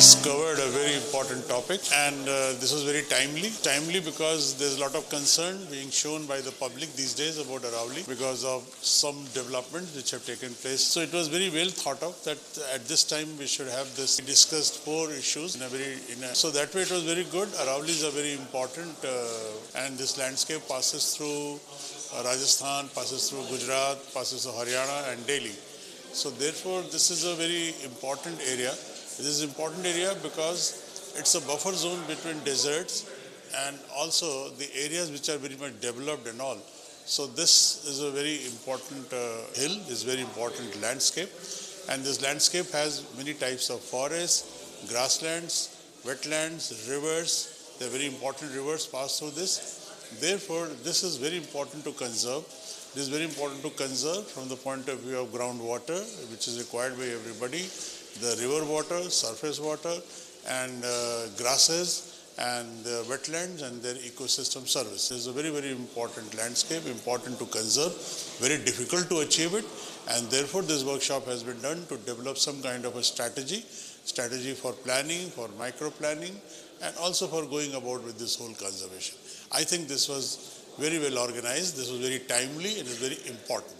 just covered a very important topic, and this was very timely. Timely because there's a lot of concern being shown by the public these days about Aravalli because of some developments which have taken place. So it was very well thought of that at this time we should have this. We discussed 4 issues so that way it was very good. Aravalli is a very important and this landscape passes through Rajasthan, passes through Gujarat, passes through Haryana and Delhi. So therefore this is a very important area. This is an important area because it's a buffer zone between deserts and also the areas which are very much developed and all. So this is a very important hill, this very important landscape, and this landscape has many types of forests, grasslands, wetlands, rivers. There are very important rivers pass through this. Therefore, this is very important to conserve. This is very important to conserve from the point of view of groundwater, which is required by everybody, the river water, surface water, and grasses, and wetlands and their ecosystem service. This is a very, very important landscape, important to conserve, very difficult to achieve it, and therefore this workshop has been done to develop some kind of a strategy for planning, for micro-planning, and also for going about with this whole conservation. I think this was very well organized, this was very timely, it is very important.